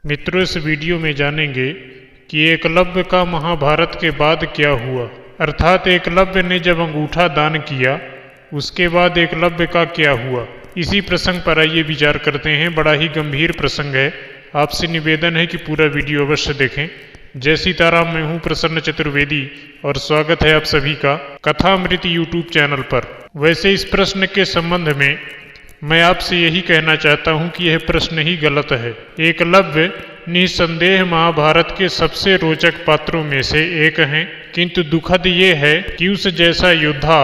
मित्रों, इस वीडियो में जानेंगे कि एकलव्य का महाभारत के बाद क्या हुआ। अर्थात एकलव्य ने जब अंगूठा दान किया उसके बाद एकलव्य का क्या हुआ। इसी प्रसंग पर आइए विचार करते हैं। बड़ा ही गंभीर प्रसंग है। आपसे निवेदन है कि पूरा वीडियो अवश्य देखें। जय सीताराम। मैं हूं प्रसन्न चतुर्वेदी और स्वागत है आप सभी का कथामृत यूट्यूब चैनल पर। वैसे इस प्रश्न के संबंध में मैं आपसे यही कहना चाहता हूं कि यह प्रश्न ही गलत है। एकलव्य निसंदेह महाभारत के सबसे रोचक पात्रों में से एक हैं, किंतु दुखद ये है कि उस जैसा योद्धा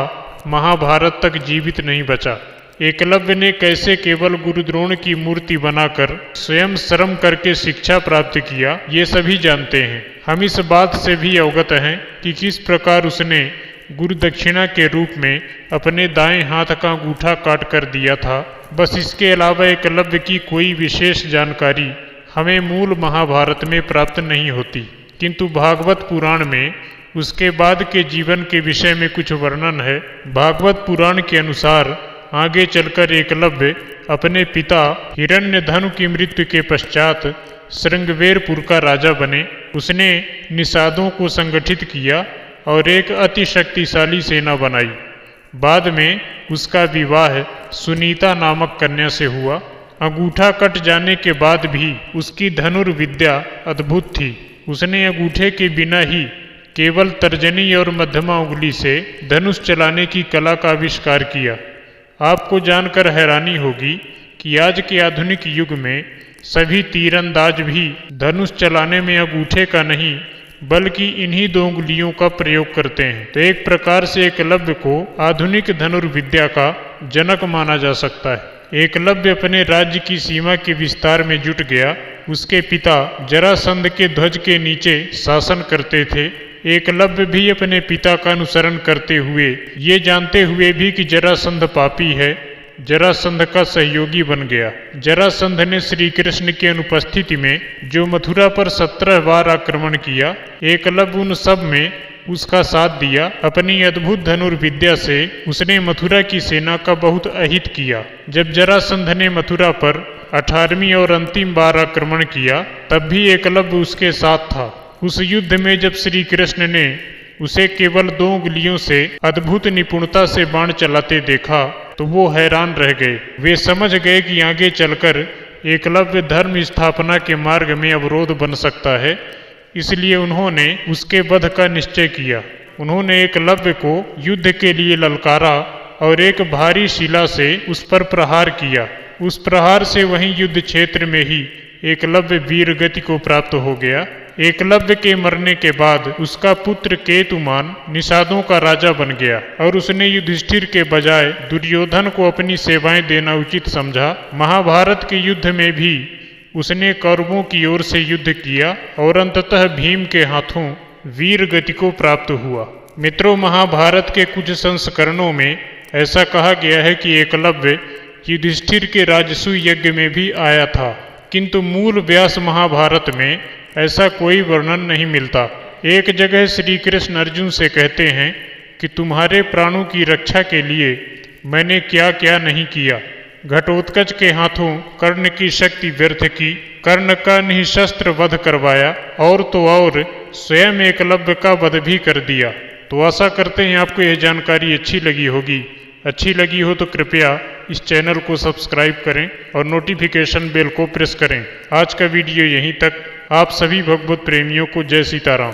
महाभारत तक जीवित नहीं बचा। एकलव्य ने कैसे केवल गुरुद्रोण की मूर्ति बनाकर स्वयं श्रम करके शिक्षा प्राप्त किया, ये सभी जानते हैं। हम इस बात से भी अवगत हैं कि किस प्रकार उसने गुरु दक्षिणा के रूप में अपने दाएं हाथ का अंगूठा काट कर दिया था। बस इसके अलावा एकलव्य की कोई विशेष जानकारी हमें मूल महाभारत में प्राप्त नहीं होती, किंतु भागवत पुराण में उसके बाद के जीवन के विषय में कुछ वर्णन है। भागवत पुराण के अनुसार आगे चलकर एकलव्य अपने पिता हिरण्यधनु की मृत्यु के पश्चात श्रृंगवेरपुर का राजा बने। उसने निषादों को संगठित किया और एक अति शक्तिशाली सेना बनाई। बाद में उसका विवाह सुनीता नामक कन्या से हुआ। अंगूठा कट जाने के बाद भी उसकी धनुर्विद्या अद्भुत थी। उसने अंगूठे के बिना ही केवल तर्जनी और मध्यमा उंगली से धनुष चलाने की कला का आविष्कार किया। आपको जानकर हैरानी होगी कि आज के आधुनिक युग में सभी तीरंदाज भी धनुष चलाने में अंगूठे का नहीं बल्कि इन्हीं दो उंगलियों का प्रयोग करते हैं। तो एक प्रकार से एकलव्य को आधुनिक धनुर्विद्या का जनक माना जा सकता है। एकलव्य अपने राज्य की सीमा के विस्तार में जुट गया। उसके पिता जरासंध के ध्वज के नीचे शासन करते थे। एकलव्य भी अपने पिता का अनुसरण करते हुए, ये जानते हुए भी कि जरासंध पापी है, जरासंध का सहयोगी बन गया। जरासंध ने श्री कृष्ण की अनुपस्थिति में जो मथुरा पर 17 बार आक्रमण किया, एकलव्य उन सब में उसका साथ दिया। अपनी अद्भुत धनुर्विद्या से उसने मथुरा की सेना का बहुत अहित किया। जब जरासंध ने मथुरा पर 18वीं और अंतिम बार आक्रमण किया, तब भी एकलव्य उसके साथ था। उस युद्ध में जब श्री कृष्ण ने उसे केवल 2 उंगलियों से अद्भुत निपुणता से बाण चलाते देखा तो वो हैरान रह गए। वे समझ गए कि आगे चलकर एकलव्य धर्म स्थापना के मार्ग में अवरोध बन सकता है। इसलिए उन्होंने उसके वध का निश्चय किया। उन्होंने एकलव्य को युद्ध के लिए ललकारा और एक भारी शिला से उस पर प्रहार किया। उस प्रहार से वहीं युद्ध क्षेत्र में ही एकलव्य वीर गति को प्राप्त हो गया। एकलव्य के मरने के बाद उसका पुत्र केतुमान निषादों का राजा बन गया और उसने युधिष्ठिर के बजाय दुर्योधन को अपनी सेवाएं देना उचित समझा। महाभारत के युद्ध में भी उसने कौरवों की ओर से युद्ध किया और अंततः भीम के हाथों वीर गति को प्राप्त हुआ। मित्रों, महाभारत के कुछ संस्करणों में ऐसा कहा गया है कि एकलव्य युधिष्ठिर के राजसूय यज्ञ में भी आया था, किंतु मूल व्यास महाभारत में ऐसा कोई वर्णन नहीं मिलता। एक जगह श्री कृष्ण अर्जुन से कहते हैं कि तुम्हारे प्राणों की रक्षा के लिए मैंने क्या क्या नहीं किया। घटोत्कच के हाथों कर्ण की शक्ति व्यर्थ की, कर्ण का निशस्त्र वध करवाया और तो और स्वयं एकलव्य का वध भी कर दिया। तो आशा करते हैं आपको यह जानकारी अच्छी लगी होगी। अच्छी लगी हो तो कृपया इस चैनल को सब्सक्राइब करें और नोटिफिकेशन बेल को प्रेस करें। आज का वीडियो यहीं तक। आप सभी भगवत प्रेमियों को जय सीताराम।